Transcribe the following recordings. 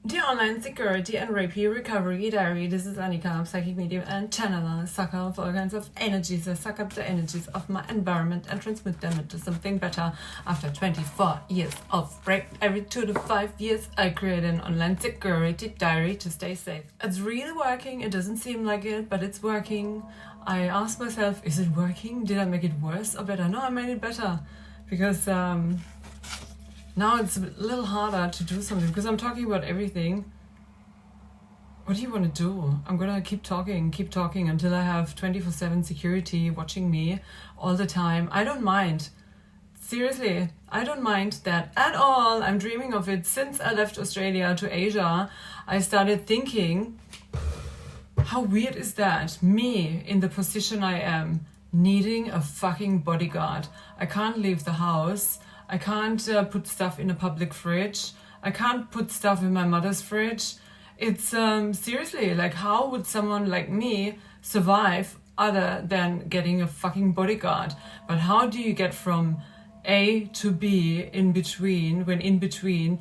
Dear Online Security and Rapey Recovery Diary, this is Annika, psychic medium and channeler, sucker of all kinds of energies. I suck up the energies of my environment and transmit them into something better. After 24 years of break, every 2 to 5 years, I create an online security diary to stay safe. It's really working. It doesn't seem like it, but it's working. I ask myself, is it working? Did I make it worse or better? No, I made it better because now it's a little harder to do something because I'm talking about everything. What do you want to do? I'm gonna keep talking until I have 24/7 security watching me all the time. I don't mind. Seriously, I don't mind that at all. I'm dreaming of it since I left Australia to Asia. I started thinking, how weird is that? Me in the position I am, needing a fucking bodyguard. I can't leave the house. I can't put stuff in a public fridge. I can't put stuff in my mother's fridge. It's seriously, like, how would someone like me survive other than getting a fucking bodyguard? But how do you get from A to B in between, when in between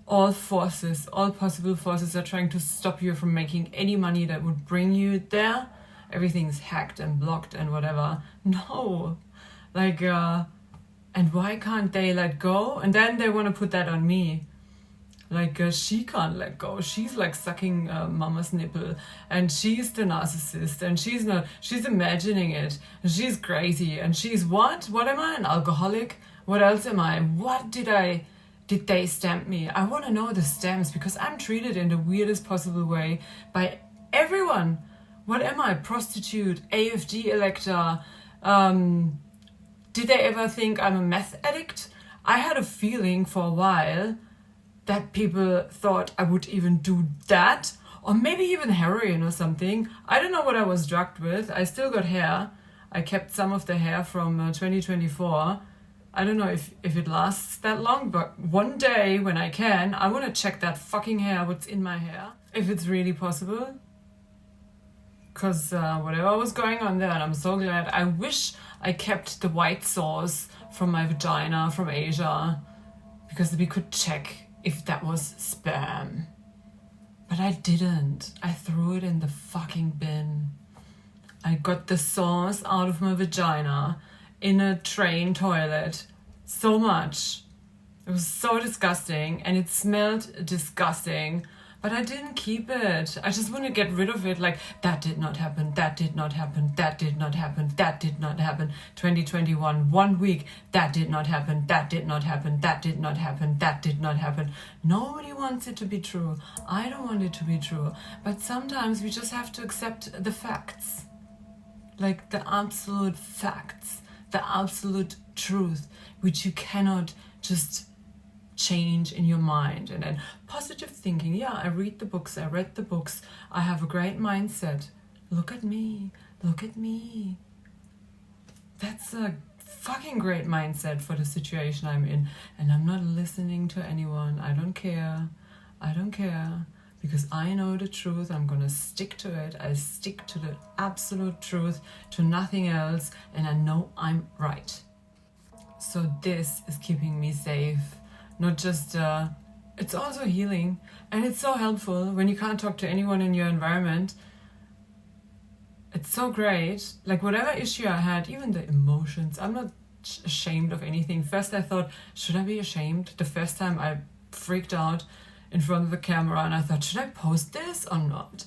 all forces, all possible forces are trying to stop you from making any money that would bring you there? Everything's hacked and blocked and whatever. No, like, and why can't they let go? And then they want to put that on me. Like, she can't let go. She's like sucking mama's nipple. And she's the narcissist. And she's imagining it. And she's crazy. And she's what? What am I? An alcoholic? What else am I? What did they stamp me? I want to know the stamps because I'm treated in the weirdest possible way by everyone. What am I? Prostitute? AFD elector? Did they ever think I'm a meth addict? I had a feeling for a while that people thought I would even do that, or maybe even heroin or something. I don't know what I was drugged with. I still got hair. I kept some of the hair from 2024. I don't know if it lasts that long, but one day when I can, I want to check that fucking hair, what's in my hair, if it's really possible. Because whatever was going on there, and I'm so glad. I wish I kept the white sauce from my vagina from Asia, because we could check if that was sperm. But I didn't. I threw it in the fucking bin. I got the sauce out of my vagina in a train toilet. So much. It was so disgusting, and it smelled disgusting. But I didn't keep it. I just want to get rid of it. Like, that did not happen. That did not happen. That did not happen. That did not happen. 2021, 1 week. That did not happen. That did not happen. That did not happen. That did not happen. Nobody wants it to be true. I don't want it to be true. But sometimes we just have to accept the facts. Like the absolute facts. The absolute truth. Which you cannot just change in your mind. And then positive thinking. Yeah, I read the books. I read the books. I have a great mindset. Look at me. Look at me. That's a fucking great mindset for the situation I'm in. And I'm not listening to anyone. I don't care. I don't care. Because I know the truth. I'm gonna stick to it. I stick to the absolute truth, to nothing else. And I know I'm right. So this is keeping me safe. Not just, it's also healing, and it's so helpful when you can't talk to anyone in your environment. It's so great. Like, whatever issue I had, even the emotions, I'm not ashamed of anything. First I thought, should I be ashamed? The first time I freaked out in front of the camera, and I thought, should I post this or not?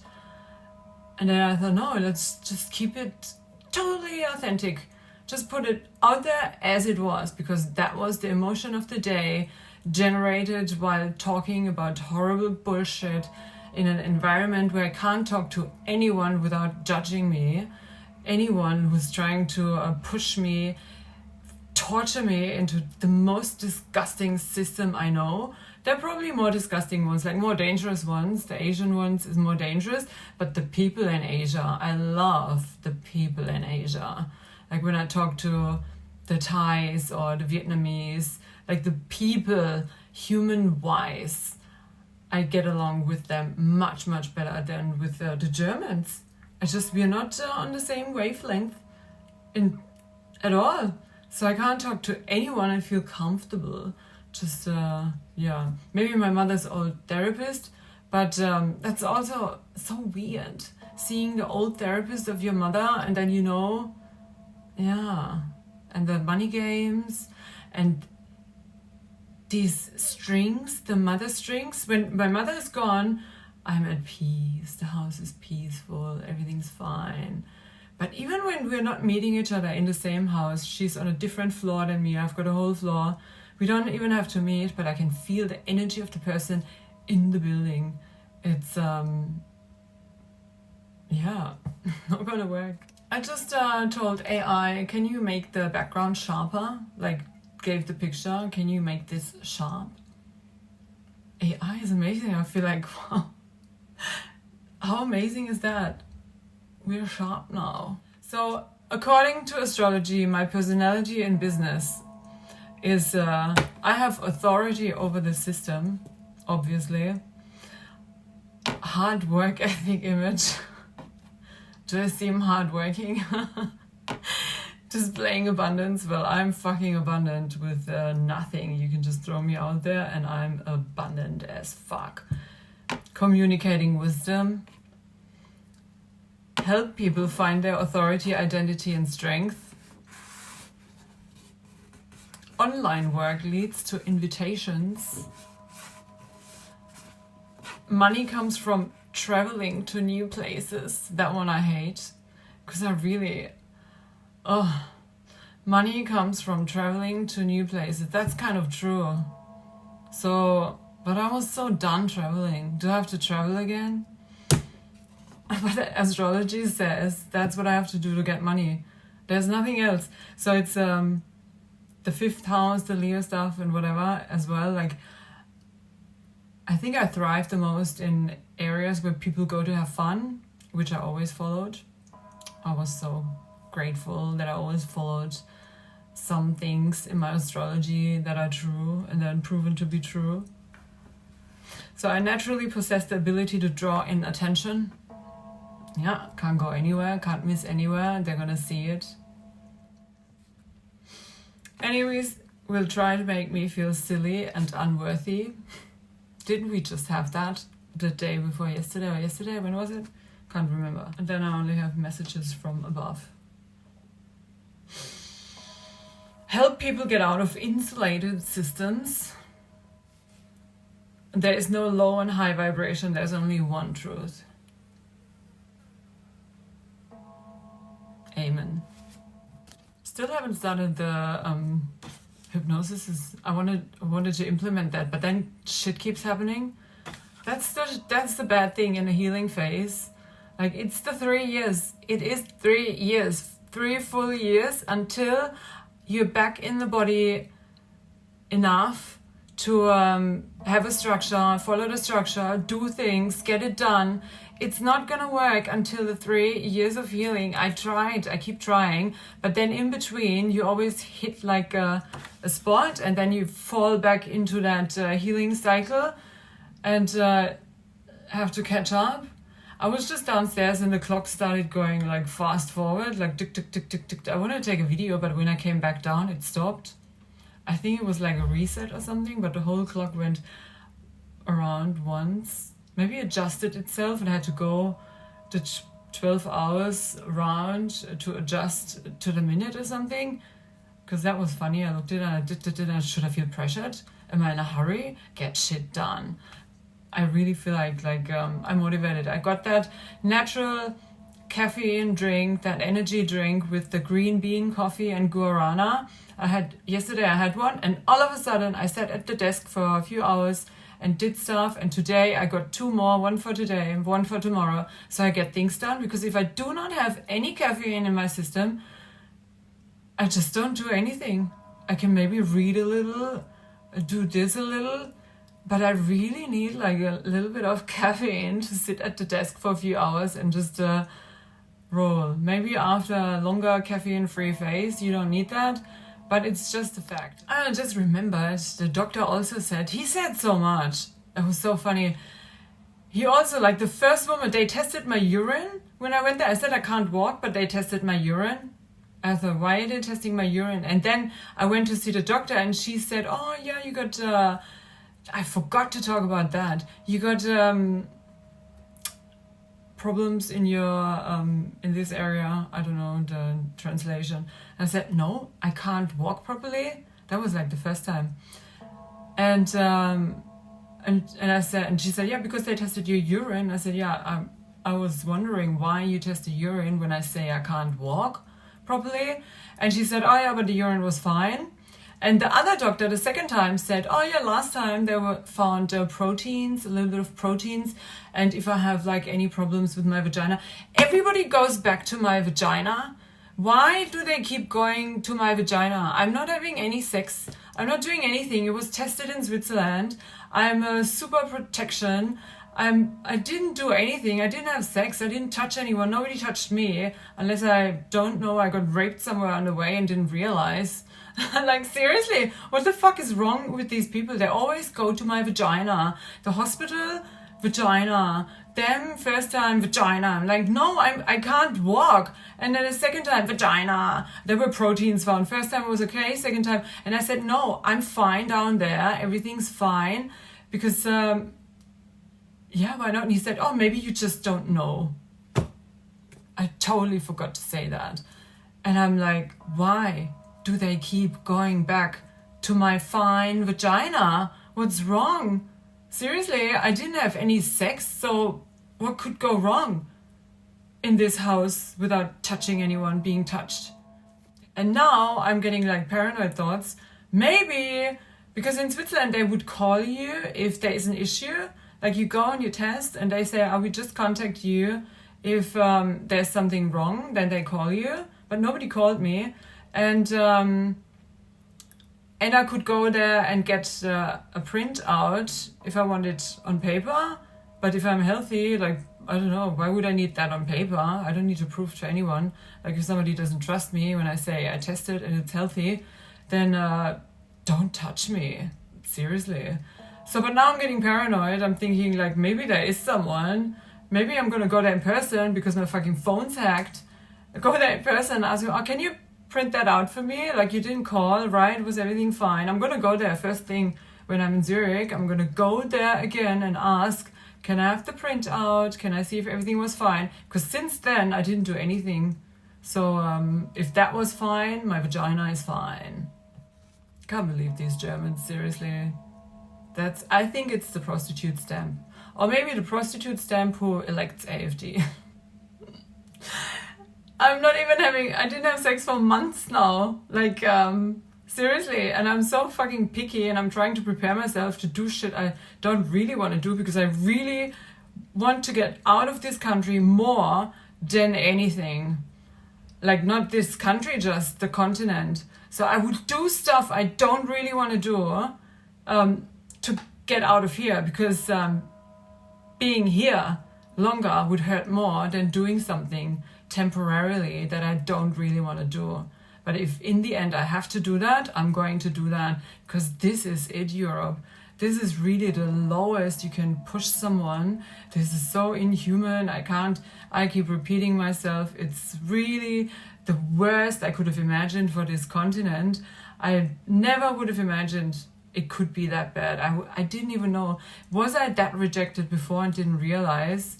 And then I thought, no, let's just keep it totally authentic. Just put it out there as it was, because that was the emotion of the day, generated while talking about horrible bullshit in an environment where I can't talk to anyone without judging me, anyone who's trying to push me, torture me into the most disgusting system I know. There are probably more disgusting ones, like more dangerous ones. The Asian ones is more dangerous, but the people in Asia, I love the people in Asia. Like when I talk to the Thais or the Vietnamese, like the people, human-wise, I get along with them much, much better than with the Germans. It's just, we're not on the same wavelength at all. So I can't talk to anyone and feel comfortable. Just yeah, maybe my mother's old therapist, but that's also so weird. Seeing the old therapist of your mother and then, you know, yeah, and the money games and these strings, the mother strings. When my mother is gone, I'm at peace, the house is peaceful, everything's fine. But even when we're not meeting each other in the same house, she's on a different floor than me, I've got a whole floor, we don't even have to meet, but I can feel the energy of the person in the building. It's, yeah, not gonna work. I just told AI, can you make the background sharper? Like, gave the picture, can you make this sharp? AI is amazing. I feel like, wow, how amazing is that? We're sharp now. So according to astrology, my personality in business is I have authority over the system, obviously. Hard work ethic image. Do I seem hardworking? Displaying abundance. Well, I'm fucking abundant with nothing. You can just throw me out there and I'm abundant as fuck. Communicating wisdom. Help people find their authority, identity and strength. Online work leads to invitations. Money comes from traveling to new places. That one I hate. Because I really... Oh, money comes from traveling to new places. That's kind of true. So, but I was so done traveling. Do I have to travel again? But astrology says that's what I have to do to get money. There's nothing else. So it's the 5th house, the Leo stuff and whatever as well. Like, I think I thrive the most in areas where people go to have fun, which I always followed. I was so grateful that I always followed some things in my astrology that are true and then proven to be true. So I naturally possess the ability to draw in attention. Yeah, can't go anywhere, can't miss anywhere, they're gonna see it. Anyways, will try to make me feel silly and unworthy. Didn't we just have that the day before yesterday or yesterday? When was it? Can't remember. And then I only have messages from above. Help people get out of insulated systems. There is no low and high vibration, there's only one truth. Amen. Still haven't started the hypnosis. I wanted to implement that, but then shit keeps happening. That's the bad thing in a healing phase. Like, it's the 3 years. It is 3 years, 3 full years until you're back in the body enough to have a structure, follow the structure, do things, get it done. It's not gonna work until the 3 years of healing. I tried, I keep trying, but then in between you always hit like a spot and then you fall back into that healing cycle and have to catch up. I was just downstairs and the clock started going like fast forward, like tick, tick, tick, tick, tick. I wanted to take a video, but when I came back down, it stopped. I think it was like a reset or something, but the whole clock went around once. Maybe it adjusted itself and I had to go the 12 hours around to adjust to the minute or something. Because that was funny. I looked at it and I did, and should I feel pressured? Am I in a hurry? Get shit done. I really feel like I'm motivated. I got that natural caffeine drink, that energy drink with the green bean coffee and guarana. Yesterday I had one and all of a sudden I sat at the desk for a few hours and did stuff, and today I got 2 more, one for today and one for tomorrow, so I get things done. Because if I do not have any caffeine in my system, I just don't do anything. I can maybe read a little, do this a little, but I really need like a little bit of caffeine to sit at the desk for a few hours and just roll. Maybe after a longer caffeine-free phase you don't need that, but it's just a fact. I just remembered the doctor also said, he said so much. It was so funny. He also, like the first moment they tested my urine, when I went there, I said I can't walk, but they tested my urine. I thought, why are they testing my urine? And then I went to see the doctor and she said, oh yeah, you got I forgot to talk about that. You got problems in your in this area. I don't know the translation. I said, no, I can't walk properly. That was like the first time. And I said, and she said, yeah, because they tested your urine. I said, yeah, I was wondering why you test the urine when I say I can't walk properly. And she said, oh yeah, but the urine was fine. And the other doctor the second time said, oh yeah, last time they were found proteins, a little bit of proteins. And if I have like any problems with my vagina, everybody goes back to my vagina. Why do they keep going to my vagina? I'm not having any sex. I'm not doing anything. It was tested in Switzerland. I'm a super protection. I didn't do anything. I didn't have sex. I didn't touch anyone. Nobody touched me. Unless I don't know, I got raped somewhere on the way and didn't realize. Like, seriously, what the fuck is wrong with these people? They always go to my vagina. The hospital, vagina. Them, first time, vagina. I'm like, no, I can't walk. And then the second time, vagina. There were proteins found. First time it was okay, second time. And I said, no, I'm fine down there. Everything's fine. Because, yeah, why not? And he said, oh, maybe you just don't know. I totally forgot to say that. And I'm like, why do they keep going back to my fine vagina? What's wrong? Seriously, I didn't have any sex, so what could go wrong in this house without touching anyone, being touched? And now I'm getting like paranoid thoughts. Maybe because in Switzerland they would call you if there is an issue. Like you go and you test and they say, I will just contact you if there's something wrong, then they call you. But nobody called me. And I could go there and get a printout if I want it on paper. But if I'm healthy, like, I don't know, why would I need that on paper? I don't need to prove to anyone. Like if somebody doesn't trust me when I say I tested and it's healthy, then don't touch me. Seriously. So, but now I'm getting paranoid. I'm thinking like maybe there is someone. Maybe I'm gonna go there in person because my fucking phone's hacked. I go there in person and ask you, oh, can you print that out for me? Like you didn't call, right? Was everything fine? I'm gonna go there first thing when I'm in Zurich. I'm gonna go there again and ask, can I have the printout? Can I see if everything was fine? Because since then I didn't do anything. So if that was fine, my vagina is fine. Can't believe these Germans, seriously. I think it's the prostitute stamp. Or maybe the prostitute stamp who elects AfD. I'm not even I didn't have sex for months now. Like, seriously. And I'm so fucking picky and I'm trying to prepare myself to do shit I don't really want to do because I really want to get out of this country more than anything. Like, not this country, just the continent. So I would do stuff I don't really want to do to get out of here because being here longer would hurt more than doing something temporarily that I don't really want to do. But if in the end I have to do that, I'm going to do that because this is it, Europe. This is really the lowest you can push someone. This is so inhuman. I keep repeating myself. It's really the worst I could have imagined for this continent. I never would have imagined it could be that bad. I didn't even know. Was I that rejected before and didn't realize?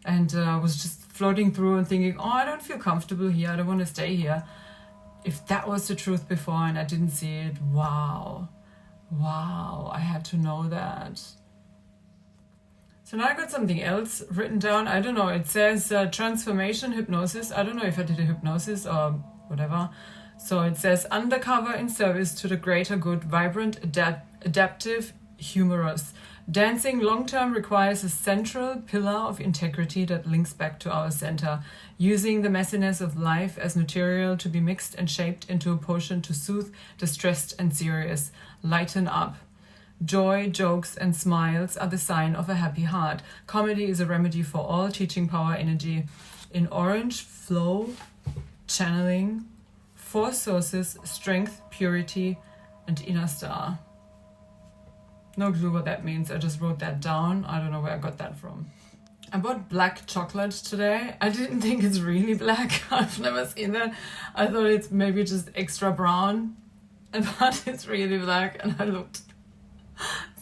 And was just floating through and thinking, oh, I don't feel comfortable here. I don't want to stay here. If that was the truth before and I didn't see it, wow, I had to know that. So now I got something else written down. I don't know. It says transformation hypnosis. I don't know if I did a hypnosis or whatever. So it says undercover in service to the greater good, vibrant, adaptive, humorous. Dancing long-term requires a central pillar of integrity that links back to our center, using the messiness of life as material to be mixed and shaped into a potion to soothe the stressed and serious. Lighten up. Joy, jokes, and smiles are the sign of a happy heart. Comedy is a remedy for all teaching power energy. In orange, flow, channeling, 4 sources, strength, purity, and inner star. No clue what that means. I just wrote that down. I don't know where I got that from. I bought black chocolate today. I didn't think it's really black. I've never seen that. I thought it's maybe just extra brown. But it's really black and I looked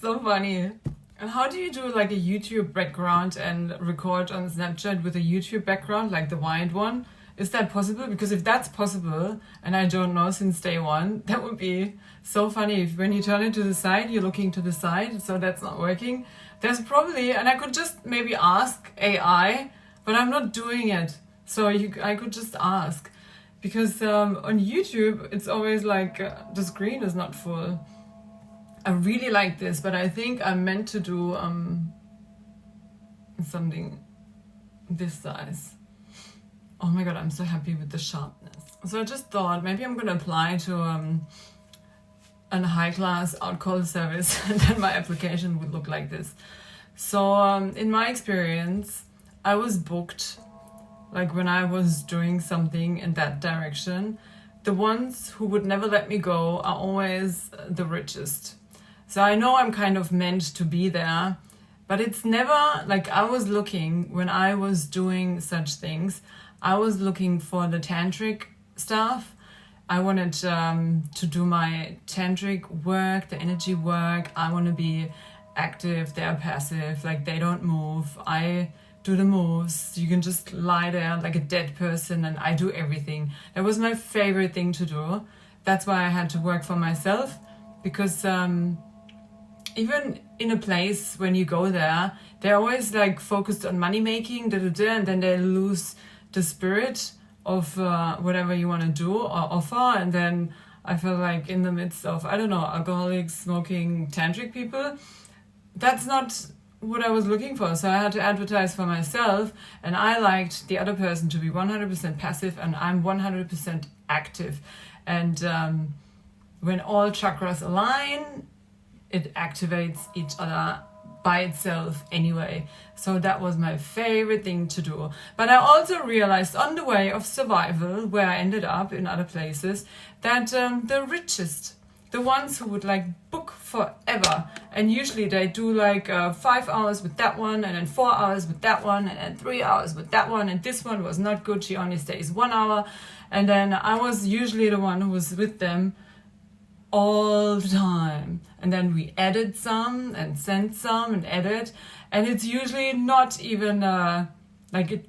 so funny. And how do you do like a YouTube background and record on Snapchat with a YouTube background, like the wide one? Is that possible? Because if that's possible, and I don't know since day one, that would be so funny. If when you turn it to the side, you're looking to the side, so that's not working. There's probably, and I could just maybe ask AI, but I'm not doing it. So I could just ask. Because on YouTube, it's always like the screen is not full. I really like this, but I think I'm meant to do something this size. Oh my god, I'm so happy with the sharpness. So I just thought maybe I'm going to apply to a high-class out-call service and then my application would look like this. So in my experience, I was booked like when I was doing something in that direction. The ones who would never let me go are always the richest. So I know I'm kind of meant to be there, but it's never like I was looking when I was doing such things. I was looking for the tantric stuff. I wanted to do my tantric work, the energy work. I want to be active, they're passive, like they don't move. I do the moves. You can just lie there like a dead person and I do everything. That was my favorite thing to do. That's why I had to work for myself, because even in a place when you go there, they're always like focused on money making, and then they lose the spirit of whatever you want to do or offer. And then I feel like in the midst of, I don't know, alcoholics, smoking, tantric people, that's not what I was looking for. So I had to advertise for myself, and I liked the other person to be 100% passive and I'm 100% active. And when all chakras align, it activates each other by itself anyway. So that was my favorite thing to do. But I also realized on the way of survival, where I ended up in other places, that the richest, the ones who would like book forever, and usually they do like 5 hours with that one, and then 4 hours with that one, and then 3 hours with that one, and this one was not good, she only stays 1 hour. And then I was usually the one who was with them all the time, and then we edit some and send some and edit, and it's usually not even like it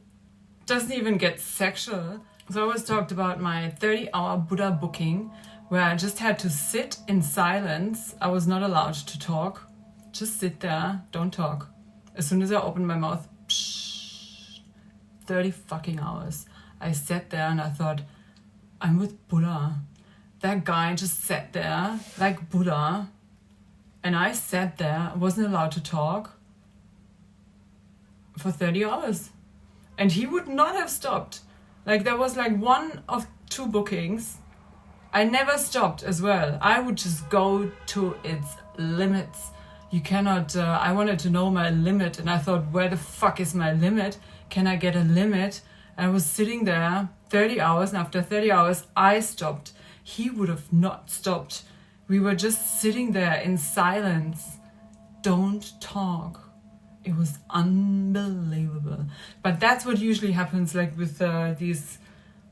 doesn't even get sexual. So I always talked about my 30-hour Buddha booking, where I just had to sit in silence. I was not allowed to talk. Just sit there, don't talk. As soon as I opened my mouth, 30 fucking hours. I sat there and I thought, I'm with Buddha. That guy just sat there like Buddha, and I sat there, wasn't allowed to talk for 30 hours. And he would not have stopped. Like there was like 1 of 2 bookings. I never stopped as well. I would just go to its limits. You cannot, I wanted to know my limit, and I thought, where the fuck is my limit? Can I get a limit? And I was sitting there 30 hours, and after 30 hours, I stopped. He would have not stopped. We were just sitting there in silence. Don't talk. It was unbelievable. But that's what usually happens, like with these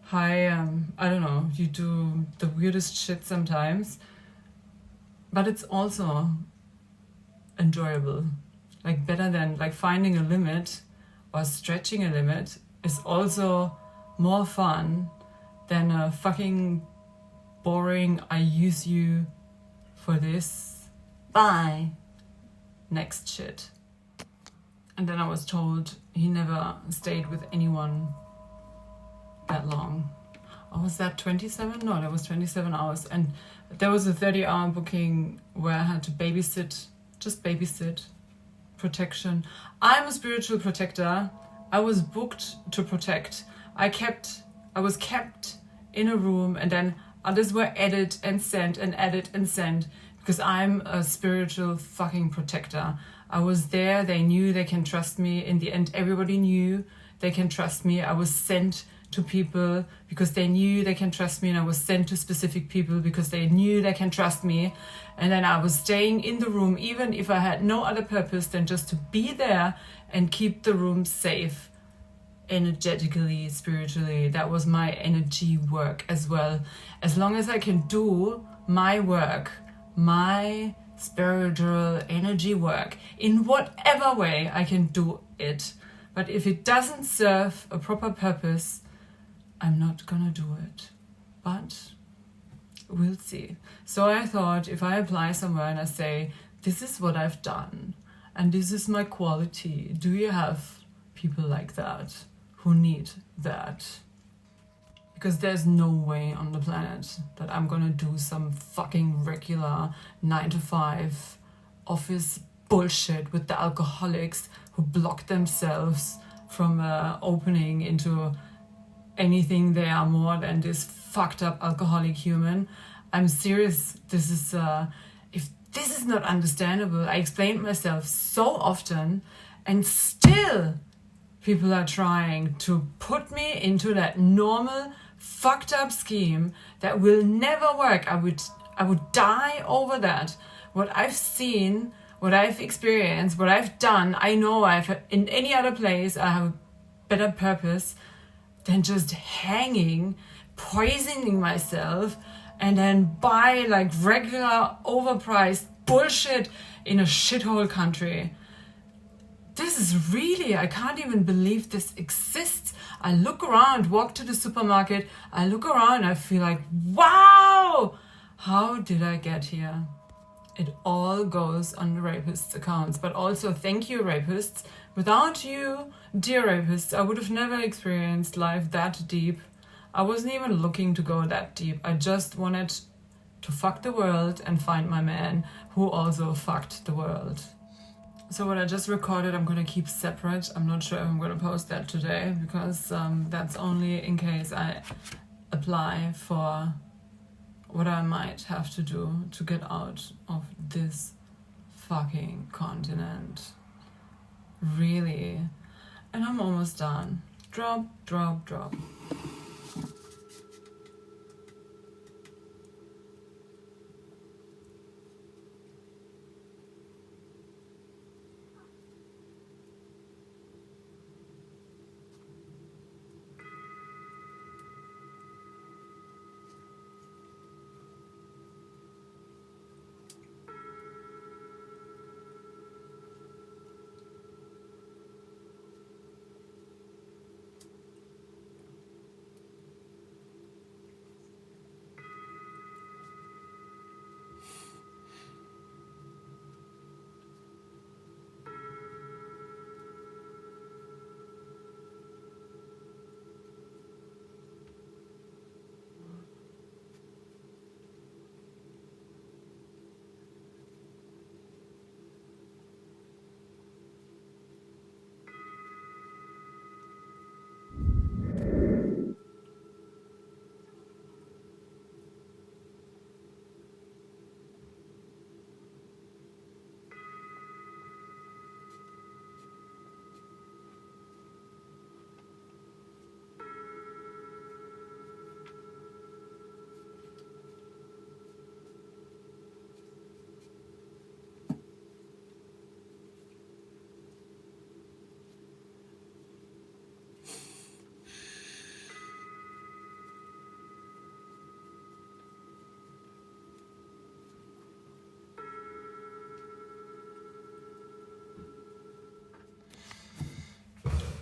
high, I don't know, you do the weirdest shit sometimes. But it's also enjoyable. Like better than like finding a limit or stretching a limit is also more fun than a fucking boring, I use you for this, bye, next shit. And then I was told he never stayed with anyone that long. Oh, was that 27? No, that was 27 hours. And there was a 30-hour booking where I had to babysit, just babysit, protection. I'm a spiritual protector. I was booked to protect. I was kept in a room, and then others were edit and sent and edit and send, because I'm a spiritual fucking protector. I was there, they knew they can trust me. In the end, everybody knew they can trust me. I was sent to people because they knew they can trust me, and I was sent to specific people because they knew they can trust me. And then I was staying in the room, even if I had no other purpose than just to be there and keep the room safe. Energetically, spiritually, that was my energy work as well. As long as I can do my work, my spiritual energy work in whatever way I can do it. But if it doesn't serve a proper purpose, I'm not gonna do it. But we'll see. So I thought, if I apply somewhere and I say, this is what I've done and this is my quality, do you have people like that who need that? Because there's no way on the planet that I'm gonna do some fucking regular 9-to-5 office bullshit with the alcoholics who block themselves from opening into anything they are more than this fucked up alcoholic human. I'm serious. This is if this is not understandable, I explained myself so often, and still people are trying to put me into that normal fucked up scheme that will never work. I would die over that. What I've seen, what I've experienced, what I've done, I know I've in any other place I have a better purpose than just hanging, poisoning myself, and then buy like regular overpriced bullshit in a shithole country. This is really, I can't even believe this exists. I look around, walk to the supermarket, I look around, I feel like, wow, how did I get here? It all goes on the rapists' accounts, but also thank you, rapists. Without you, dear rapists, I would have never experienced life that deep. I wasn't even looking to go that deep. I just wanted to fuck the world and find my man who also fucked the world. So what I just recorded, I'm gonna keep separate. I'm not sure if I'm gonna post that today because that's only in case I apply for what I might have to do to get out of this fucking continent. Really. And I'm almost done. Drop, drop, drop.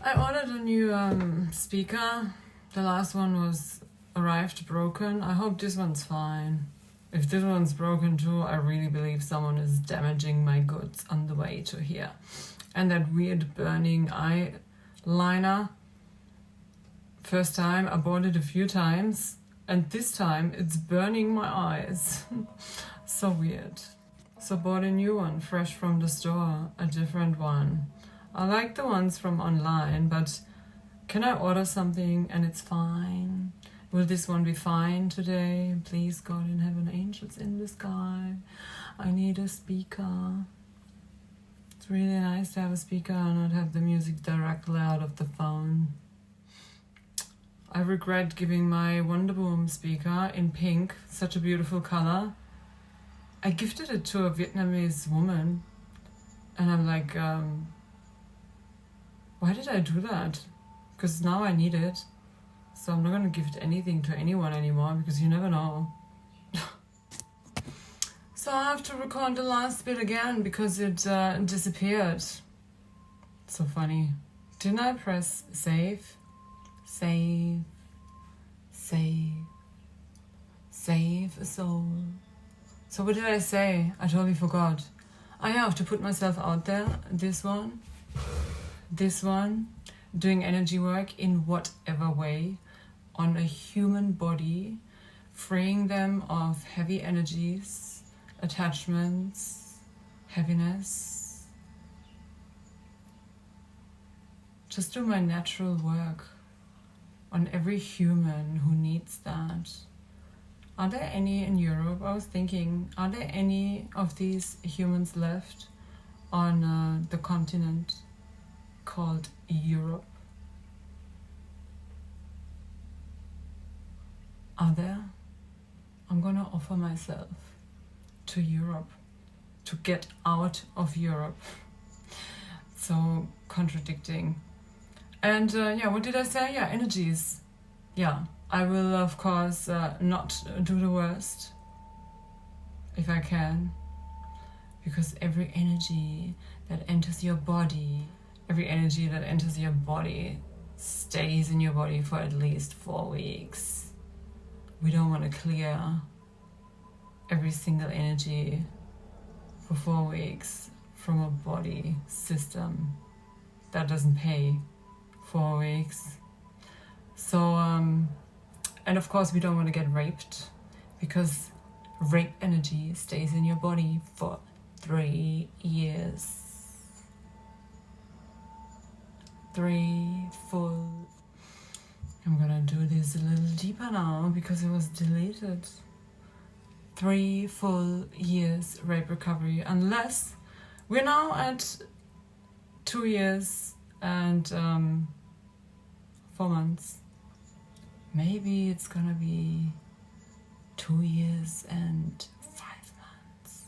I ordered a new speaker. The last one was arrived broken. I hope this one's fine. If this one's broken too, I really believe someone is damaging my goods on the way to here. And that weird burning eyeliner. First time, I bought it a few times, and this time it's burning my eyes. So weird. So bought a new one, fresh from the store, a different one. I like the ones from online, but can I order something and it's fine? Will this one be fine today? Please, God in heaven, angels in the sky. I need a speaker. It's really nice to have a speaker and not have the music directly out of the phone. I regret giving my Wonderboom speaker in pink, such a beautiful color. I gifted it to a Vietnamese woman, and I'm like, why did I do that? Because now I need it. So I'm not going to gift anything to anyone anymore because you never know. So I have to record the last bit again because it disappeared. So funny. Didn't I press save? Save. Save. Save a soul. So what did I say? I totally forgot. I have to put myself out there. This one. Doing energy work in whatever way on a human body, freeing them of heavy energies, attachments, heaviness. Just do my natural work on every human who needs that. Are there any in Europe? I was thinking, are there any of these humans left on the continent called Europe? Are there? I'm gonna offer myself to Europe, to get out of Europe. So contradicting. And yeah, what did I say? Yeah, energies. Yeah, I will of course not do the worst if I can, because every energy that enters your body, stays in your body for at least 4 weeks. We don't want to clear every single energy for 4 weeks from a body system that doesn't pay 4 weeks. So, and of course we don't want to get raped, because rape energy stays in your body for 3 years. 3 full. I'm gonna do this a little deeper now because it was deleted. 3 full years rape recovery, unless we're now at 2 years and 4 months. Maybe it's gonna be 2 years and 5 months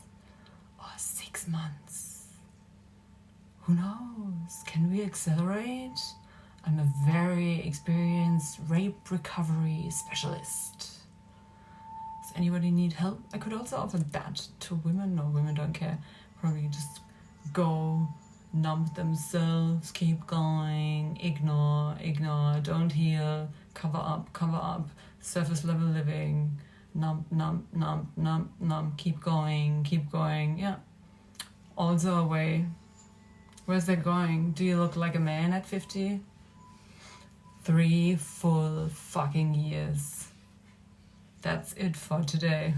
or 6 months. Who knows? Can we accelerate? I'm a very experienced rape recovery specialist. Does anybody need help? I could also offer that to women. No, women don't care. Probably just go, numb themselves, keep going, ignore, don't heal, cover up, surface level living, numb, keep going, yeah. Also a way. Where's that going? Do you look like a man at 50? 3 full fucking years. That's it for today.